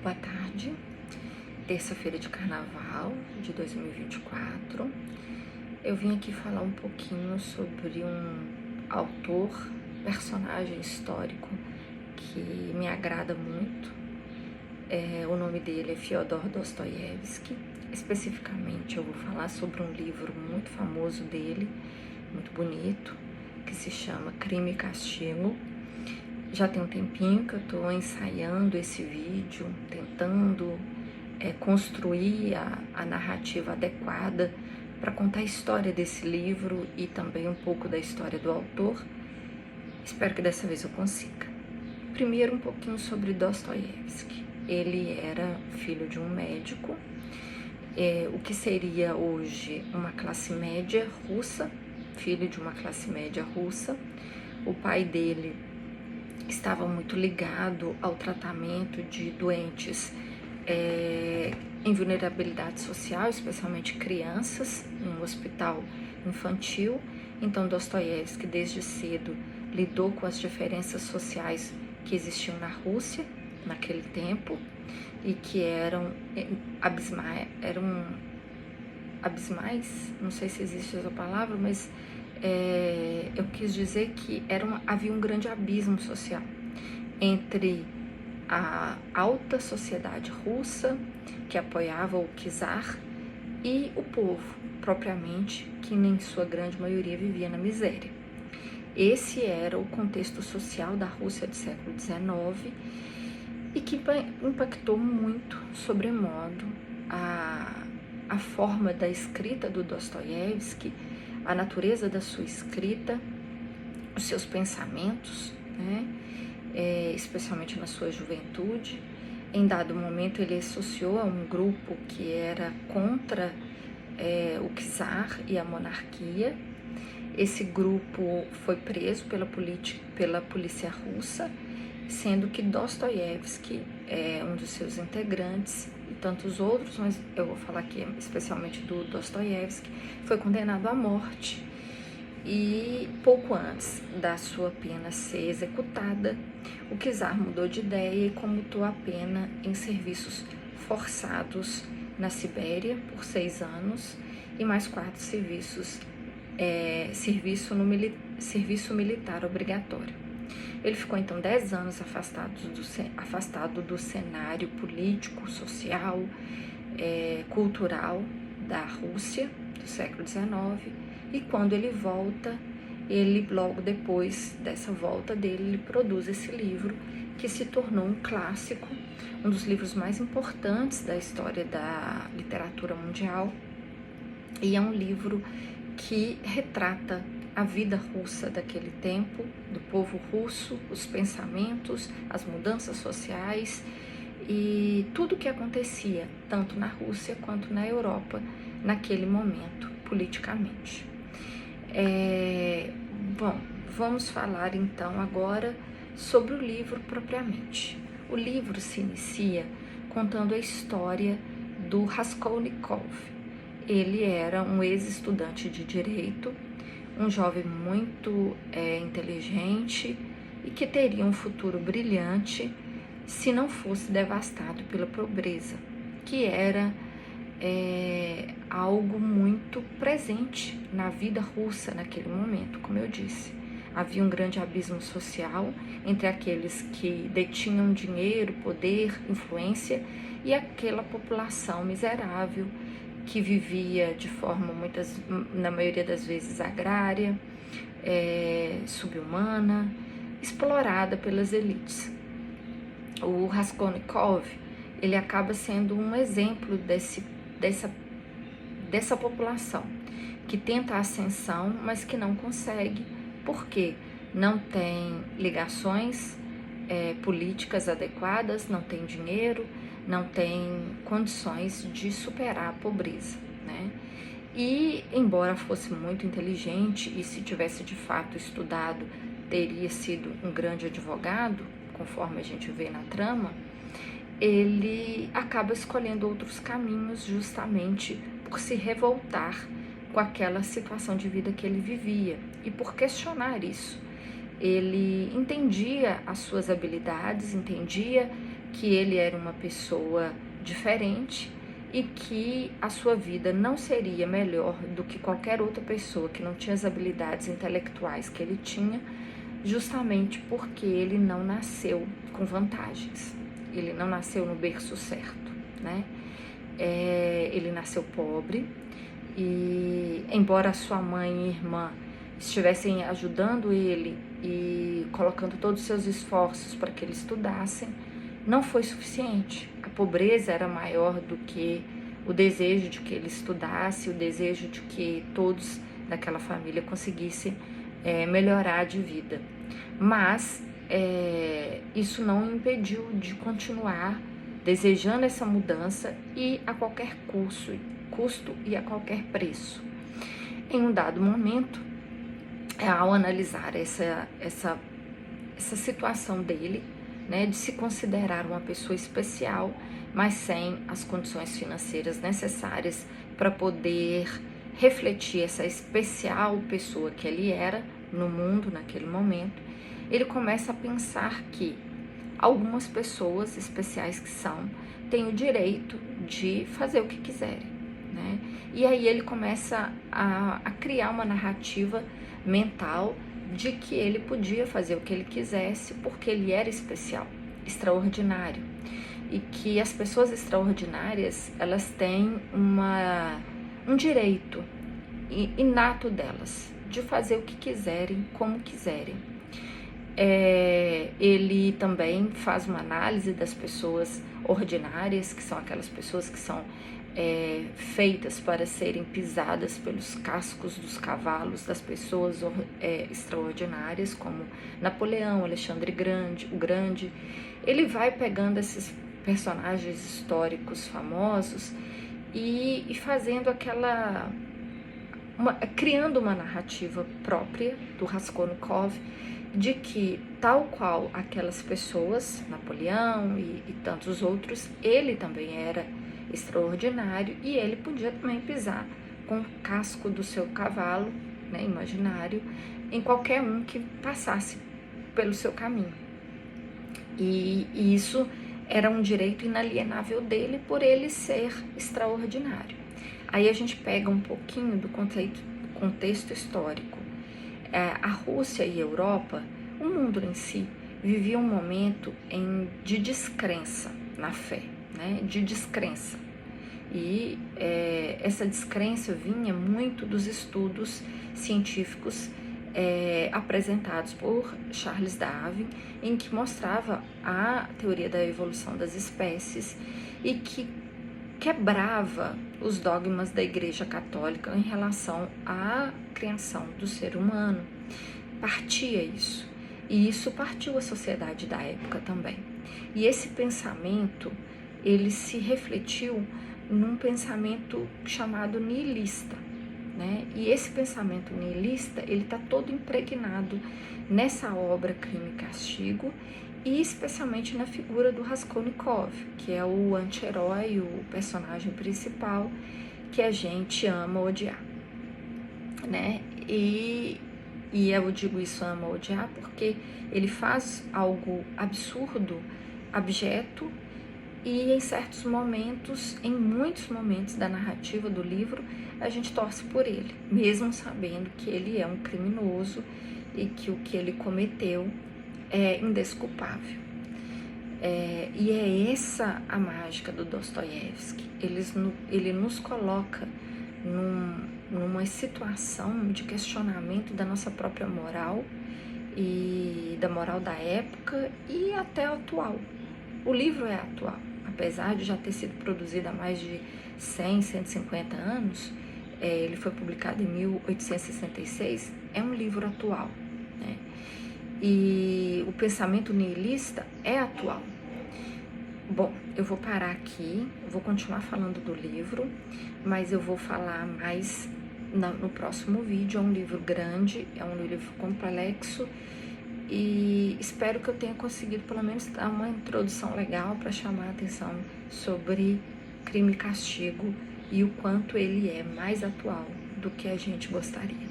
Boa tarde, terça-feira de carnaval de 2024. Eu vim aqui falar um pouquinho sobre um autor, personagem histórico que me agrada muito. O nome dele é Fyodor Dostoiévski. Especificamente eu vou falar sobre um livro muito famoso dele, muito bonito, que se chama Crime e Castigo. Já tem um tempinho que eu estou ensaiando esse vídeo, tentando construir a narrativa adequada para contar a história desse livro e também um pouco da história do autor. Espero que dessa vez eu consiga. Primeiro, um pouquinho sobre Dostoiévski. Ele era filho de um médico, o que seria hoje uma classe média russa, filho de uma classe média russa. O pai dele estava muito ligado ao tratamento de doentes em vulnerabilidade social, especialmente crianças, em um hospital infantil. Então Dostoiévski desde cedo lidou com as diferenças sociais que existiam na Rússia naquele tempo e que eram abismais, não sei se existe essa palavra, mas eu quis dizer que havia um grande abismo social entre a alta sociedade russa, que apoiava o czar, e o povo, propriamente, que em sua grande maioria vivia na miséria. Esse era o contexto social da Rússia do século XIX e que impactou muito, sobremodo, a forma da escrita do Dostoiévski, a natureza da sua escrita, os seus pensamentos, né? Especialmente na sua juventude. Em dado momento ele associou a um grupo que era contra o czar e a monarquia. Esse grupo foi preso pela polícia russa, sendo que Dostoiévski é um dos seus integrantes e tantos outros, mas eu vou falar aqui especialmente do Dostoiévski, foi condenado à morte. E pouco antes da sua pena ser executada, o czar mudou de ideia e comutou a pena em serviços forçados na Sibéria por 6 anos e mais 4 serviço militar obrigatório. Ele ficou então 10 anos afastado do cenário político, social, cultural da Rússia do século XIX. E quando ele volta, logo depois dessa volta dele, ele produz esse livro que se tornou um clássico, um dos livros mais importantes da história da literatura mundial. E é um livro que retrata a vida russa daquele tempo, do povo russo, os pensamentos, as mudanças sociais e tudo o que acontecia, tanto na Rússia quanto na Europa, naquele momento, politicamente. Bom, vamos falar então agora sobre o livro propriamente. O livro se inicia contando a história do Raskolnikov. Ele era um ex-estudante de direito, um jovem muito inteligente e que teria um futuro brilhante se não fosse devastado pela pobreza, que era algo muito presente na vida russa naquele momento. Como eu disse, havia um grande abismo social entre aqueles que detinham dinheiro, poder, influência e aquela população miserável que vivia de forma na maioria das vezes agrária, subhumana, explorada pelas elites. O Raskolnikov, ele acaba sendo um exemplo dessa população que tenta a ascensão, mas que não consegue, porque não tem ligações políticas adequadas, não tem dinheiro, não tem condições de superar a pobreza, né? E, embora fosse muito inteligente e se tivesse de fato estudado, teria sido um grande advogado, conforme a gente vê na trama, ele acaba escolhendo outros caminhos justamente por se revoltar com aquela situação de vida que ele vivia e por questionar isso. Ele entendia as suas habilidades, entendia que ele era uma pessoa diferente e que a sua vida não seria melhor do que qualquer outra pessoa que não tinha as habilidades intelectuais que ele tinha, justamente porque ele não nasceu com vantagens, ele não nasceu no berço certo, né? Ele nasceu pobre e, embora sua mãe e irmã estivessem ajudando ele e colocando todos os seus esforços para que ele estudasse, não foi suficiente. A pobreza era maior do que o desejo de que ele estudasse, o desejo de que todos daquela família conseguissem melhorar de vida. Mas isso não o impediu de continuar desejando essa mudança e a qualquer custo e a qualquer preço. Em um dado momento, ao analisar essa situação dele, né, de se considerar uma pessoa especial, mas sem as condições financeiras necessárias para poder refletir essa especial pessoa que ele era no mundo naquele momento, ele começa a pensar que algumas pessoas especiais que são, têm o direito de fazer o que quiserem, né? E aí ele começa a criar uma narrativa mental de que ele podia fazer o que ele quisesse porque ele era especial, extraordinário, e que as pessoas extraordinárias, elas têm um direito inato delas de fazer o que quiserem, como quiserem. Ele também faz uma análise das pessoas ordinárias, que são aquelas pessoas que são feitas para serem pisadas pelos cascos dos cavalos das pessoas extraordinárias, como Napoleão, Alexandre o Grande. Ele vai pegando esses personagens históricos famosos e fazendo criando uma narrativa própria do Raskolnikov, de que, tal qual aquelas pessoas, Napoleão e tantos outros, ele também era extraordinário e ele podia também pisar com o casco do seu cavalo, né, imaginário, em qualquer um que passasse pelo seu caminho. E isso era um direito inalienável dele por ele ser extraordinário. Aí a gente pega um pouquinho do contexto histórico. A Rússia e a Europa, o mundo em si, vivia um momento de descrença na fé, né? De descrença. E essa descrença vinha muito dos estudos científicos apresentados por Charles Darwin, em que mostrava a teoria da evolução das espécies e que quebrava os dogmas da Igreja Católica em relação à criação do ser humano. Partia isso. E isso partiu a sociedade da época também. E esse pensamento, ele se refletiu num pensamento chamado nihilista, né? E esse pensamento nihilista, ele está todo impregnado nessa obra Crime e Castigo, e especialmente na figura do Raskolnikov, que é o anti-herói, o personagem principal que a gente ama odiar, né? E eu digo isso, ama odiar, porque ele faz algo absurdo, abjeto, e em certos momentos, em muitos momentos da narrativa do livro, a gente torce por ele, mesmo sabendo que ele é um criminoso e que o que ele cometeu é indesculpável. E é essa a mágica do Dostoiévski. Ele nos coloca numa situação de questionamento da nossa própria moral e da moral da época e até atual. O livro é atual, apesar de já ter sido produzido há mais de 100, 150 anos, ele foi publicado em 1866, é um livro atual, né? E o pensamento nihilista é atual. Bom, eu vou parar aqui, vou continuar falando do livro, mas eu vou falar mais no próximo vídeo. É um livro grande, é um livro complexo, e espero que eu tenha conseguido pelo menos dar uma introdução legal para chamar a atenção sobre Crime e Castigo e o quanto ele é mais atual do que a gente gostaria.